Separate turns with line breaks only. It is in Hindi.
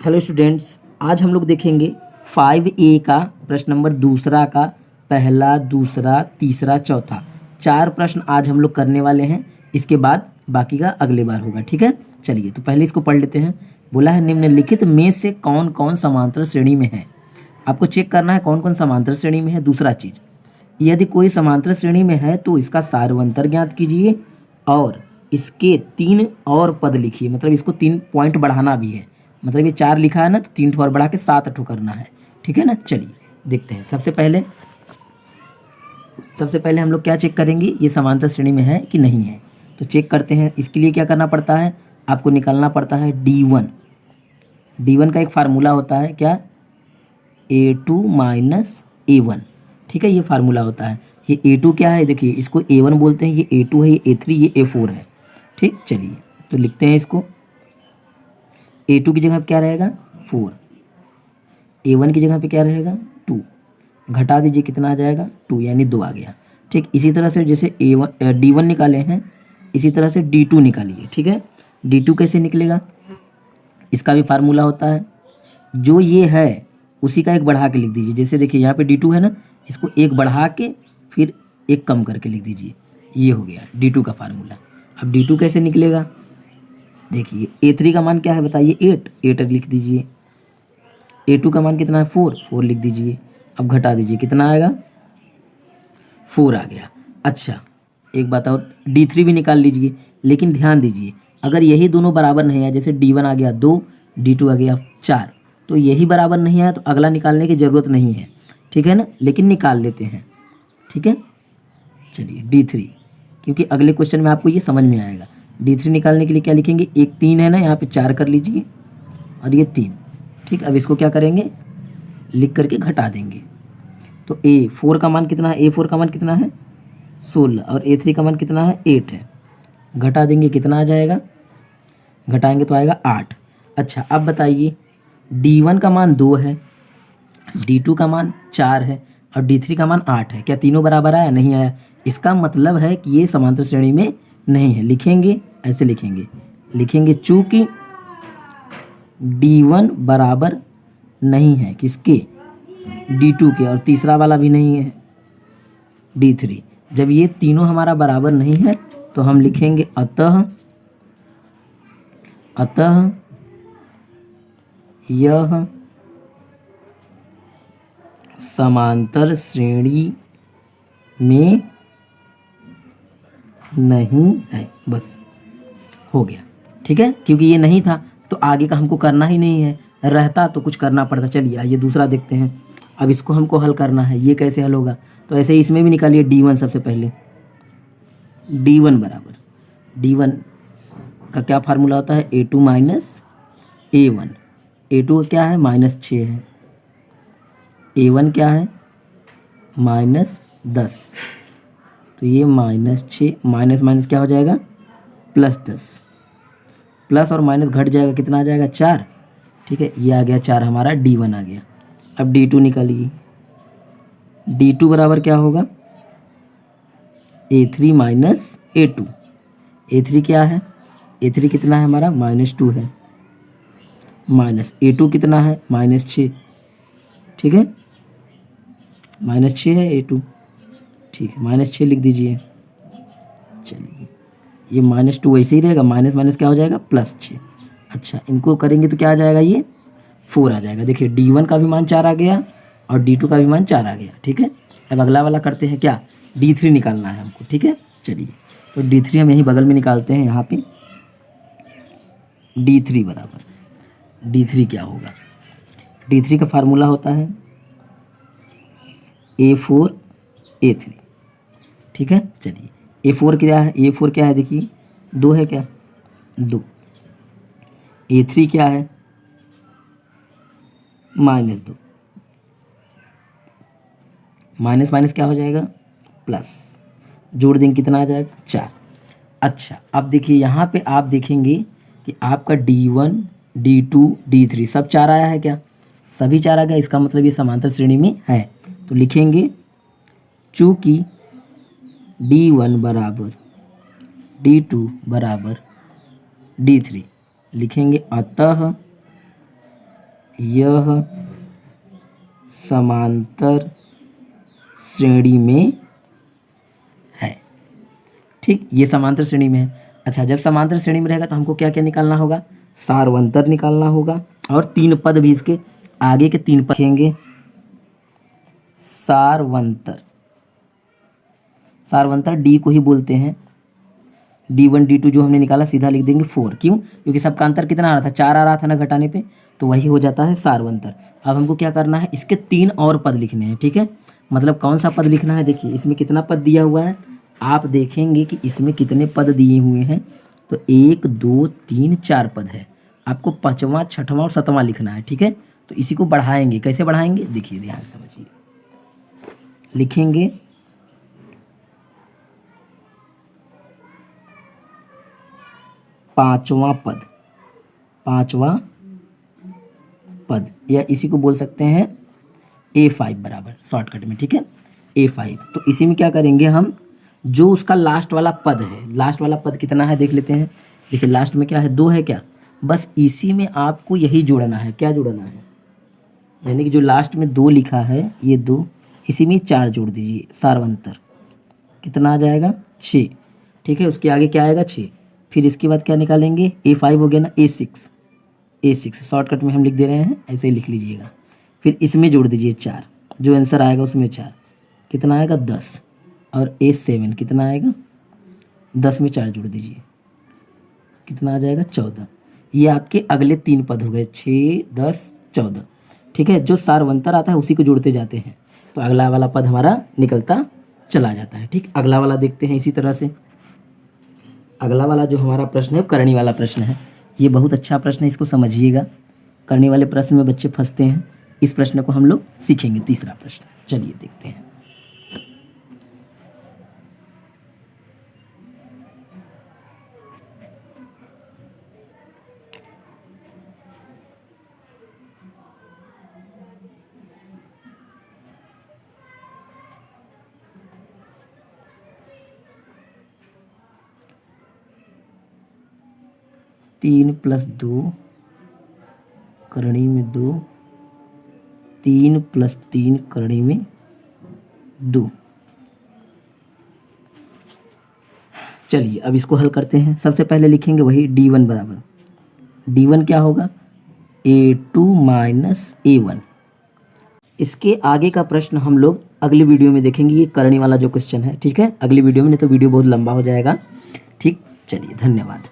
हेलो स्टूडेंट्स, आज हम लोग देखेंगे 5A का प्रश्न नंबर दूसरा का पहला, दूसरा, तीसरा, चौथा, 4 प्रश्न आज हम लोग करने वाले हैं। इसके बाद बाकी का अगले बार होगा, ठीक है। चलिए तो पहले इसको पढ़ लेते हैं। बोला है निम्नलिखित में से कौन कौन समांतर श्रेणी में है। आपको चेक करना है कौन कौन समांतर श्रेणी में है। दूसरा चीज़, यदि कोई समांतर श्रेणी में है तो इसका सार्वंतर ज्ञात कीजिए और इसके 3 और पद लिखिए। मतलब इसको 3 पॉइंट बढ़ाना भी है। मतलब ये 4 लिखा है ना, तो 3 और बढ़ा के 7 ठो करना है, ठीक है ना। चलिए देखते हैं। सबसे पहले हम लोग क्या चेक करेंगे, ये समांतर श्रेणी में है कि नहीं है। तो चेक करते हैं। इसके लिए क्या करना पड़ता है, आपको निकालना पड़ता है D1 का एक फार्मूला होता है क्या, A2 माइनस A1, ठीक है। ये फार्मूला होता है। ये A2 क्या है, देखिए इसको A1 बोलते हैं, ये A2 है, ये A3, ये A4 है, ठीक। चलिए तो लिखते हैं इसको। A2 की जगह पे क्या रहेगा 4, A1 की जगह पे क्या रहेगा 2, घटा दीजिए कितना आ जाएगा 2, यानी 2 आ गया, ठीक। इसी तरह से जैसे D1 निकाले हैं, इसी तरह से D2 निकालिए, ठीक है। D2 कैसे निकलेगा, इसका भी फार्मूला होता है। जो ये है उसी का एक बढ़ा के लिख दीजिए। जैसे देखिए यहाँ पे D2 है ना, इसको एक बढ़ा के फिर एक कम करके लिख दीजिए। ये हो गया D2 का फार्मूला। अब D2 कैसे निकलेगा, देखिए A3 का मान क्या है बताइए 8 लिख दीजिए। A2 का मान कितना है 4 लिख दीजिए। अब घटा दीजिए कितना आएगा 4 आ गया। अच्छा एक बात और, D3 भी निकाल लीजिए। लेकिन ध्यान दीजिए, अगर यही दोनों बराबर नहीं है, जैसे D1 आ गया 2, D2 आ गया 4, तो यही बराबर नहीं है तो अगला निकालने की ज़रूरत नहीं है, ठीक है ना। लेकिन निकाल लेते हैं, ठीक है। चलिए D3, क्योंकि अगले क्वेश्चन में आपको ये समझ में आएगा। D3 निकालने के लिए क्या लिखेंगे, एक 3 है ना, यहाँ पे 4 कर लीजिए और ये 3, ठीक। अब इसको क्या करेंगे, लिख करके घटा देंगे। तो A4 का मान कितना है, A4 का मान कितना है 16 और A3 का मान कितना है 8 है। घटा देंगे कितना आ जाएगा, घटाएंगे तो आएगा 8। अच्छा अब बताइए, D1 का मान 2 है, D2 का मान 4 है और D3 का मान 8 है। क्या तीनों बराबर आया, नहीं आया। इसका मतलब है कि ये समांतर श्रेणी में नहीं है। लिखेंगे ऐसे, लिखेंगे चूंकि D1 बराबर नहीं है किसके, D2 के, और तीसरा वाला भी नहीं है D3। जब ये तीनों हमारा बराबर नहीं है तो हम लिखेंगे अतः यह समांतर श्रेणी में नहीं है। बस हो गया, ठीक है। क्योंकि ये नहीं था तो आगे का हमको करना ही नहीं है, रहता तो कुछ करना पड़ता। चलिए आइए दूसरा देखते हैं। अब इसको हमको हल करना है। ये कैसे हल होगा, तो ऐसे ही इसमें भी निकालिए D1। सबसे पहले D1 बराबर, D1 का क्या फार्मूला होता है, A2 माइनस A1। A2 क्या है -6 है, A1 क्या है -10। तो ये -6 माइनस माइनस क्या हो जाएगा +10, प्लस और माइनस घट जाएगा, कितना आ जाएगा 4, ठीक है। ये आ गया 4, हमारा D1 आ गया। अब D2 निकालिए। D2 बराबर क्या होगा, A3 माइनस A2। A3 क्या है, A3 कितना है हमारा -2 है, माइनस A2 कितना है -6, ठीक है। -6 है A2, ठीक है। -6 लिख दीजिए। चलिए ये -2 वैसे ही रहेगा, माइनस माइनस क्या हो जाएगा +6। अच्छा इनको करेंगे तो क्या आ जाएगा, ये 4 आ जाएगा। देखिए D1 का भी मान 4 आ गया और D2 का भी मान 4 आ गया, ठीक है। अब अगला वाला करते हैं, क्या D3 निकालना है हमको, ठीक है। चलिए तो D3 हम यहीं बगल में निकालते हैं। यहाँ पे D3 बराबर, D3 क्या होगा, D3 का फार्मूला होता है A4 A3, ठीक है। चलिए A4 क्या है, A4 क्या है देखिए 2 है, क्या 2। A3 क्या है -2, माइनस माइनस क्या हो जाएगा प्लस, जोड़ देंगे कितना आ जाएगा 4। अच्छा अब देखिए यहाँ पे आप देखेंगे कि आपका D1 D2 D3 सब 4 आया है क्या, सभी 4 आ गया। इसका मतलब ये समांतर श्रेणी में है। तो लिखेंगे चूँकि D1 बराबर D2 बराबर D3, लिखेंगे अतः यह समांतर श्रेणी में है। ठीक, ये समांतर श्रेणी में है। अच्छा, जब समांतर श्रेणी में रहेगा तो हमको क्या क्या निकालना होगा? सारवंतर निकालना होगा, और 3 पद भी इसके आगे के 3 पद लिखेंगे। सारवंतर, सारवंतर डी को ही बोलते हैं। D1 D2 जो हमने निकाला सीधा लिख देंगे 4। क्यों? क्योंकि सबका अंतर कितना आ रहा था? 4 आ रहा था ना घटाने पे, तो वही हो जाता है सारवंतर। अब हमको क्या करना है? इसके 3 और पद लिखने हैं। ठीक है, मतलब कौन सा पद लिखना है? देखिए इसमें कितना पद दिया हुआ है, आप देखेंगे कि इसमें कितने पद दिए हुए हैं। तो 1 2 3 4 पद है। आपको 5वां 6वां और 7वां लिखना है। ठीक है, तो इसी को बढ़ाएंगे। कैसे बढ़ाएंगे? देखिए ध्यान से समझिए। लिखेंगे 5वां पद, 5वां पद, या इसी को बोल सकते हैं A5 बराबर शॉर्टकट में। ठीक है, A5। तो इसी में क्या करेंगे हम? जो उसका लास्ट वाला पद है, लास्ट वाला पद कितना है देख लेते हैं। देखिए लास्ट में क्या है? 2 है क्या? बस इसी में आपको यही जोड़ना है। क्या जोड़ना है? यानी कि जो लास्ट में 2 लिखा है, ये 2, इसी में 4 जोड़ दीजिए। सारवंतर कितना आ जाएगा? 6। ठीक है, उसके आगे क्या आएगा? 6। फिर इसके बाद क्या निकालेंगे? A5 हो गया ना, A6, A6 शॉर्टकट में हम लिख दे रहे हैं, ऐसे ही लिख लीजिएगा। फिर इसमें जोड़ दीजिए 4, जो आंसर आएगा उसमें 4 कितना आएगा? 10। और A7 कितना आएगा? 10 में 4 जोड़ दीजिए, कितना आ जाएगा? 14। ये आपके अगले 3 पद हो गए, 6 10 14। ठीक है, जो सारवंतर आता है उसी को जोड़ते जाते हैं, तो अगला वाला पद हमारा निकलता चला जाता है। ठीक, अगला वाला देखते हैं इसी तरह से। अगला वाला जो हमारा प्रश्न है करणी वाला प्रश्न है। ये बहुत अच्छा प्रश्न है, इसको समझिएगा। करणी वाले प्रश्न में बच्चे फंसते हैं। इस प्रश्न को हम लोग सीखेंगे। तीसरा प्रश्न, चलिए देखते हैं। तीन प्लस 2 करणी में 2, 3 + 3 करणी में 2। चलिए अब इसको हल करते हैं। सबसे पहले लिखेंगे वही D1 बराबर, D1 क्या होगा? A2 - A1। इसके आगे का प्रश्न हम लोग अगली वीडियो में देखेंगे। ये करणी वाला जो क्वेश्चन है, ठीक है, अगली वीडियो में, नहीं तो वीडियो बहुत लंबा हो जाएगा। ठीक, चलिए धन्यवाद।